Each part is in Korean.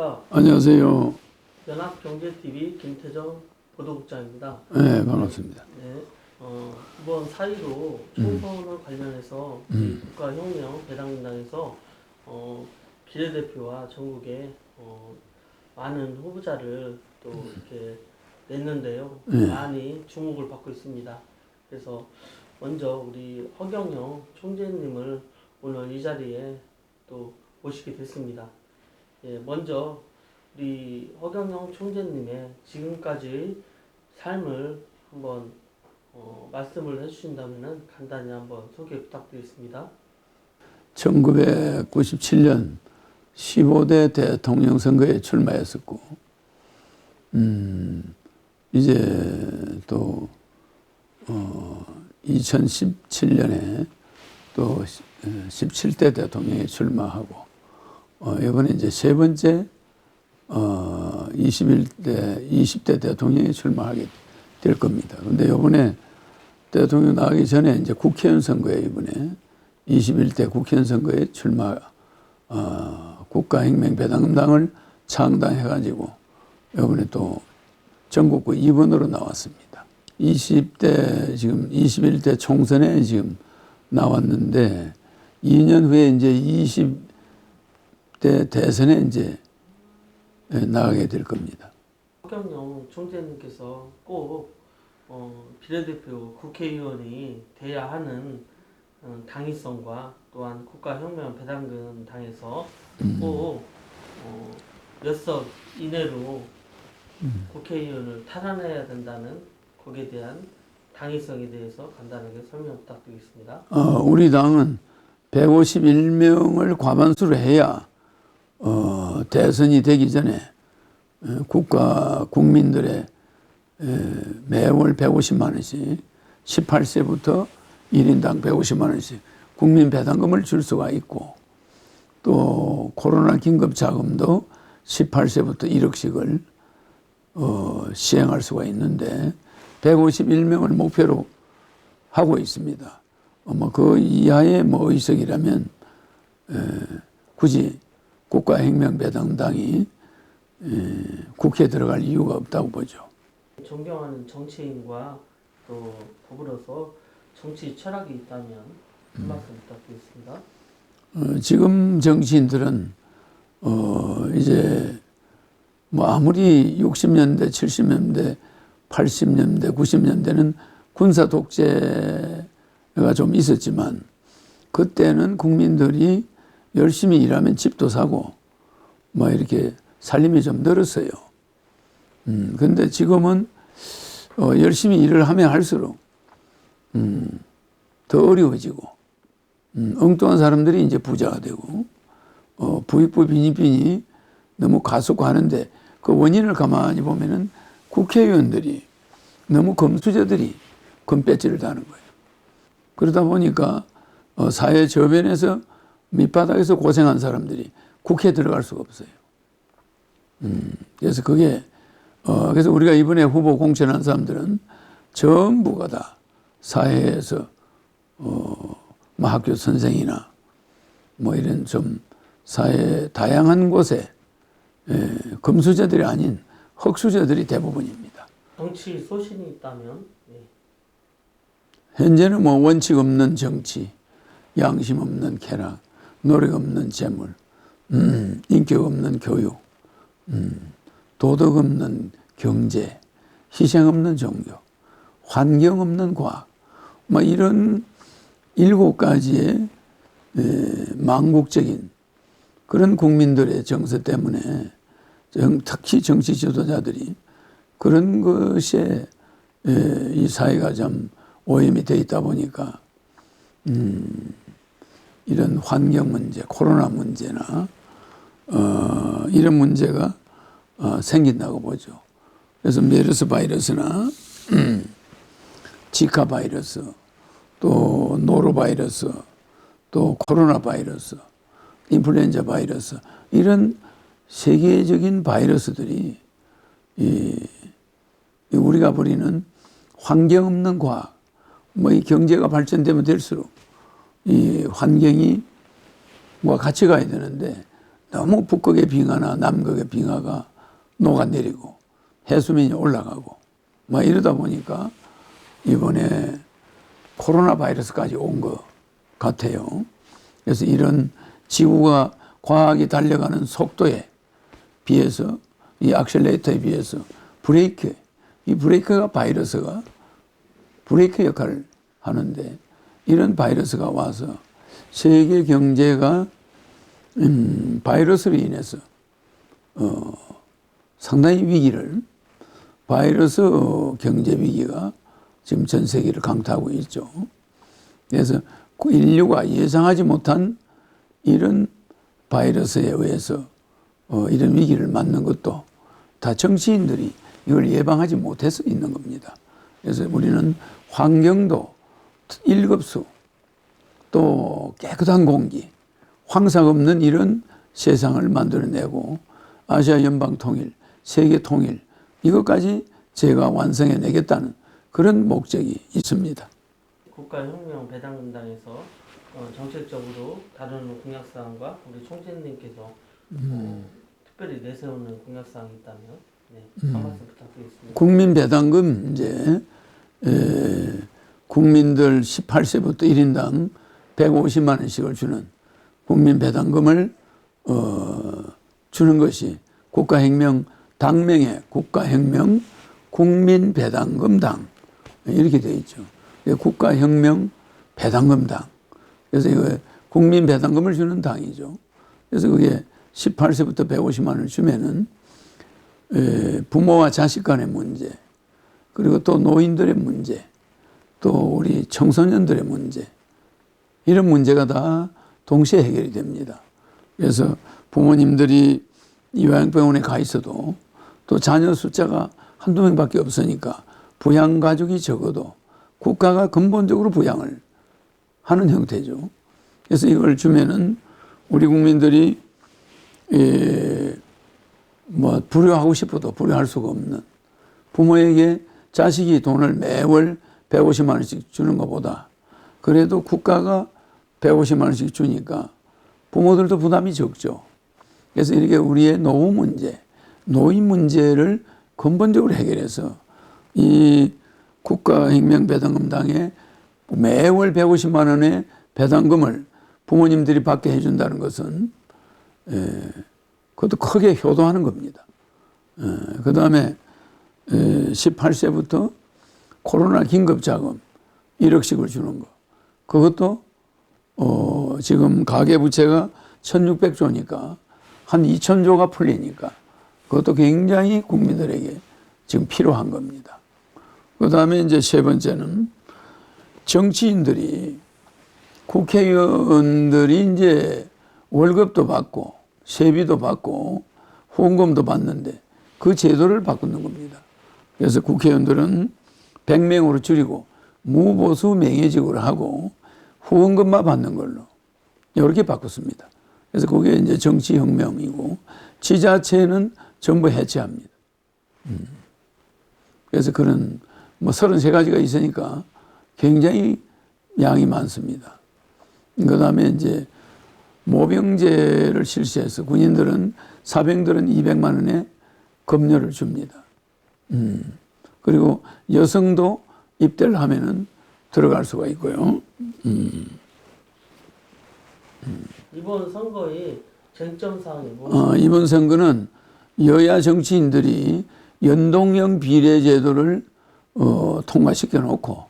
안녕하십니까. 안녕하세요. 연합경제TV 김태정 보도국장입니다. 네, 반갑습니다. 네, 이번 4.15 총선을 관련해서 우리 국가혁명 배당민당에서 비례대표와 전국에 많은 후보자를 또 이렇게 냈는데요. 네. 많이 주목을 받고 있습니다. 그래서 먼저 우리 허경영 총재님을 오늘 이 자리에 또 모시게 됐습니다. 예, 먼저 우리 허경영 총재님의 지금까지 삶을 한번 말씀을 해주신다면 간단히 한번 소개 부탁드리겠습니다. 1997년 15대 대통령 선거에 출마했었고, 이제 또 2017년에 또 17대 대통령에 출마하고, 이번에 이제 세 번째 20대 대통령에 출마하게 될 겁니다. 근데 이번에 대통령 나가기 전에 이제 국회의원 선거에 이번에 21대 국회의원 선거에 출마, 국가혁명배당금당을 창당해가지고 이번에 또 전국구 2번으로 나왔습니다. 20대 지금 21대 총선에 지금 나왔는데 2년 후에 이제 20대 대선에 이제 나가게 될 겁니다. 허경영 총재님께서 꼭 비례대표 국회의원이 돼야 하는 당위성과 또한 국가혁명 배당금 당에서 꼭 몇 석 이내로 국회의원을 탈환해야 된다는 거기에 대한 당위성에 대해서 간단하게 설명 부탁드리겠습니다. 우리 당은 151명을 과반수로 해야 대선이 되기 전에 국민들의 매월 150만 원씩 18세부터 1인당 150만 원씩 국민 배당금을 줄 수가 있고, 또 코로나 긴급 자금도 18세부터 1억씩을 시행할 수가 있는데 151명을 목표로 하고 있습니다. 그 이하의 의석이라면 굳이 국가혁명배당당이 국회에 들어갈 이유가 없다고 보죠. 존경하는 정치인과 또 더불어서 정치 철학이 있다면 한 말씀 부탁드리겠습니다. 지금 정치인들은 이제 아무리 60년대, 70년대, 80년대, 90년대는 군사 독재가 좀 있었지만 그때는 국민들이 열심히 일하면 집도 사고 이렇게 살림이 좀 늘었어요. 근데 지금은 열심히 일을 하면 할수록 더 어려워지고 엉뚱한 사람들이 이제 부자가 되고 부익부 빈익빈이 너무 가속화하는데 그 원인을 가만히 보면은 국회의원들이 너무 금수저들이 금배지를 다는 거예요. 그러다 보니까 사회 저변에서 밑바닥에서 고생한 사람들이 국회에 들어갈 수가 없어요. 그래서 그래서 우리가 이번에 후보 공천한 사람들은 전부가 다 사회에서 학교 선생이나 이런 좀 사회 다양한 곳에 금수저들이 아닌 흙수저들이 대부분입니다. 정치 소신이 있다면 현재는 원칙 없는 정치, 양심 없는 쾌락, 노력 없는 재물, 인격 없는 교육, 도덕 없는 경제, 희생 없는 종교, 환경 없는 과학, 이런 7가지의 망국적인 그런 국민들의 정서 때문에 특히 정치 지도자들이 그런 것에 이 사회가 좀 오염이 되어 있다 보니까 이런 환경 문제, 코로나 문제나 이런 문제가 생긴다고 보죠. 그래서 메르스 바이러스나 지카 바이러스, 또 노로 바이러스, 또 코로나 바이러스, 인플루엔자 바이러스, 이런 세계적인 바이러스들이 우리가 벌이는 환경 없는 과학, 이 경제가 발전되면 될수록 이 환경이 같이 가야 되는데 너무 북극의 빙하나 남극의 빙하가 녹아내리고 해수면이 올라가고 막 이러다 보니까 이번에 코로나 바이러스까지 온 것 같아요. 그래서 이런 지구가 과학이 달려가는 속도에 비해서 이 액셀레이터에 비해서 이 브레이크가 바이러스가 브레이크 역할을 하는데 이런 바이러스가 와서 세계 경제가 바이러스로 인해서 상당히 위기를 바이러스 경제 위기가 지금 전 세계를 강타하고 있죠. 그래서 인류가 예상하지 못한 이런 바이러스에 의해서 이런 위기를 맞는 것도 다 정치인들이 이걸 예방하지 못해서 있는 겁니다. 그래서 우리는 환경도 일급수 또 깨끗한 공기 황사 없는 이런 세상을 만들어내고 아시아 연방 통일, 세계 통일 이것까지 제가 완성해내겠다는 그런 목적이 있습니다. 국가혁명 배당금당에서 정책적으로 다루는 공약사항과 우리 총재님께서 특별히 내세우는 공약사항이 있다면 한 말씀 부탁드리겠습니다. 국민 배당금 이제 국민들 18세부터 1인당 150만 원씩을 주는 국민 배당금을 주는 것이 국가혁명 당명의 국가혁명 국민배당금당 이렇게 되어 있죠. 국가혁명 배당금당. 그래서 이거 국민배당금을 주는 당이죠. 그래서 그게 18세부터 150만 원을 주면은 부모와 자식 간의 문제, 그리고 또 노인들의 문제, 또 우리 청소년들의 문제, 이런 문제가 다 동시에 해결이 됩니다. 그래서 부모님들이 요양병원에 가 있어도 또 자녀 숫자가 한두 명밖에 없으니까 부양가족이 적어도 국가가 근본적으로 부양을 하는 형태죠. 그래서 이걸 주면은 우리 국민들이 불효하고 싶어도 불효할 수가 없는, 부모에게 자식이 돈을 매월 150만 원씩 주는 것보다 그래도 국가가 150만 원씩 주니까 부모들도 부담이 적죠. 그래서 이렇게 우리의 노후 문제, 노인 문제를 근본적으로 해결해서 이 국가혁명배당금당에 매월 150만 원의 배당금을 부모님들이 받게 해준다는 것은 그것도 크게 효도하는 겁니다. 그 다음에 18세부터 코로나 긴급자금 1억씩을 주는 거, 그것도 지금 가계부채가 1600조니까 한 2000조가 풀리니까 그것도 굉장히 국민들에게 지금 필요한 겁니다. 그 다음에 이제 세 번째는 정치인들이, 국회의원들이 이제 월급도 받고 세비도 받고 후원금도 받는데 그 제도를 바꾸는 겁니다. 그래서 국회의원들은 100명으로 줄이고 무보수 명예직으로 하고 후원금만 받는 걸로 이렇게 바꿨습니다. 그래서 그게 이제 정치혁명이고 지자체는 전부 해체합니다. 그래서 그런 33가지가 있으니까 굉장히 양이 많습니다. 그 다음에 이제 모병제를 실시해서 군인들은, 사병들은 200만 원의 급료를 줍니다. 그리고 여성도 입대를 하면은 들어갈 수가 있고요. 이번 선거의 쟁점 사항이 무엇입니까? 이번 선거는 여야 정치인들이 연동형 비례제도를 통과시켜 놓고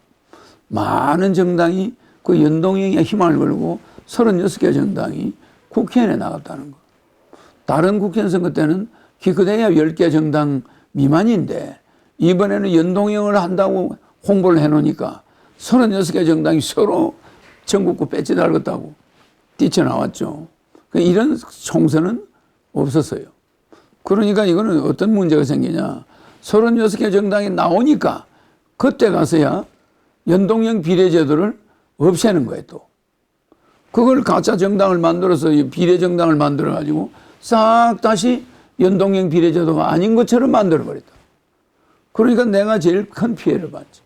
많은 정당이 그 연동형에 희망을 걸고 36개 정당이 국회의원에 나갔다는 거. 다른 국회의원 선거 때는 기껏해야 10개 정당 미만인데 이번에는 연동형을 한다고 홍보를 해놓으니까 36개 정당이 서로 전국구 배지 달겠다고 뛰쳐나왔죠. 이런 총선은 없었어요. 그러니까 이거는 어떤 문제가 생기냐. 36개 정당이 나오니까 그때 가서야 연동형 비례제도를 없애는 거예요, 또. 그걸 가짜 정당을 만들어서 비례정당을 만들어가지고 싹 다시 연동형 비례제도가 아닌 것처럼 만들어버렸다. 그러니까 내가 제일 큰 피해를 봤지.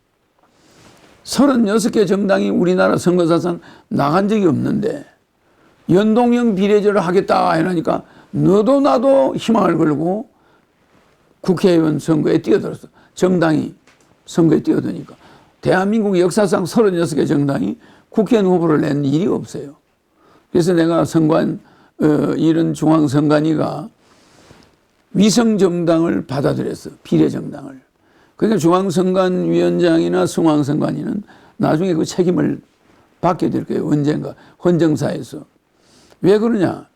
36개 정당이 우리나라 선거사상 나간 적이 없는데 연동형 비례제를 하겠다 이러니까 너도 나도 희망을 걸고 국회의원 선거에 뛰어들었어. 정당이 선거에 뛰어드니까. 대한민국 역사상 36개 정당이 국회의원 후보를 낸 일이 없어요. 그래서 내가 이런 중앙선관위가 위성정당을 받아들였어. 비례정당을. 그러니까 중앙선관위원장이나 중앙선관위는 나중에 그 책임을 받게 될 거예요. 언젠가 헌정사에서. 왜 그러냐.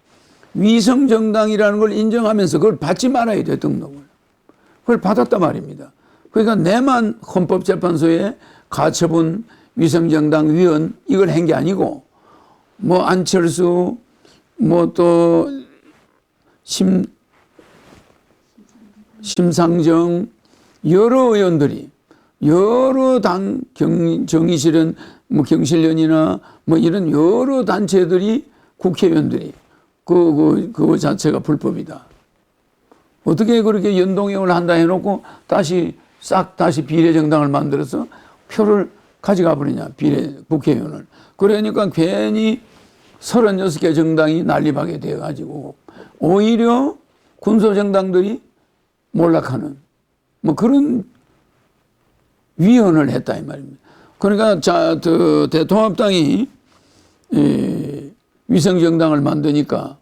위성정당이라는 걸 인정하면서 그걸 받지 말아야 돼. 등록을. 그걸 받았단 말입니다. 그러니까 내만 헌법재판소에 가처분 위성정당 위원 이걸 한 게 아니고 뭐 안철수 뭐 또 심상정 여러 의원들이 여러 당 정의실은 뭐 경실련이나 뭐 이런 여러 단체들이 국회의원들이 그거 자체가 불법이다. 어떻게 그렇게 연동형을 한다 해놓고 다시 비례정당을 만들어서 표를 가져가 버리냐, 국회의원을. 그러니까 괜히 36개 정당이 난립하게 돼가지고 오히려 군소정당들이 몰락하는 뭐 그런 위헌을 했다 이 말입니다. 그러니까 대통합당이 위성정당을 만드니까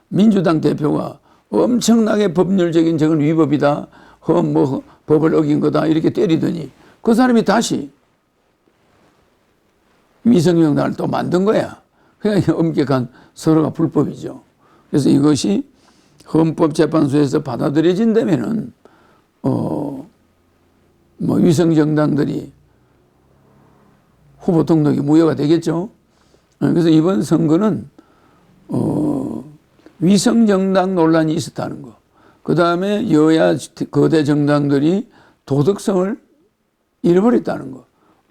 민주당 대표가 엄청나게 법률적인 적은 위법이다. 법을 어긴 거다. 이렇게 때리더니 그 사람이 다시 위성정당을 또 만든 거야. 그러니까 엄격한 서로가 불법이죠. 그래서 이것이 헌법재판소에서 받아들여진다면은 뭐 위성정당들이 후보 등록이 무효가 되겠죠. 그래서 이번 선거는 위성정당 논란이 있었다는 거. 그 다음에 여야 거대 정당들이 도덕성을 잃어버렸다는 거.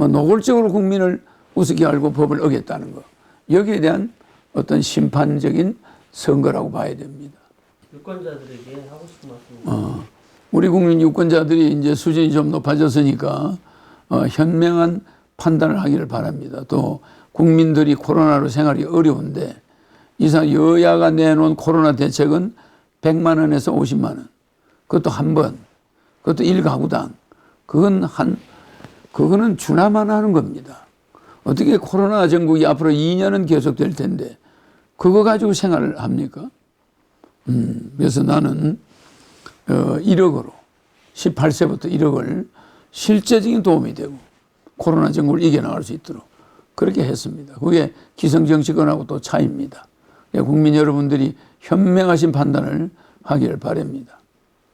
노골적으로 국민을 우습게 알고 법을 어겼다는 거. 여기에 대한 어떤 심판적인 선거라고 봐야 됩니다. 유권자들에게 하고 싶은 말씀. 우리 국민 유권자들이 이제 수준이 좀 높아졌으니까 현명한 판단을 하기를 바랍니다. 또 국민들이 코로나로 생활이 어려운데 이상 여야가 내놓은 코로나 대책은 100만 원에서 50만 원. 그것도 한 번. 그것도 1가구당. 그거는 주나만 하는 겁니다. 어떻게 코로나 정국이 앞으로 2년은 계속될 텐데 그거 가지고 생활을 합니까? 그래서 나는 1억으로 18세부터 1억을 실제적인 도움이 되고 코로나 정국을 이겨나갈 수 있도록 그렇게 했습니다. 그게 기성정치권하고 또 차이입니다. 국민 여러분들이 현명하신 판단을 하기를 바랍니다.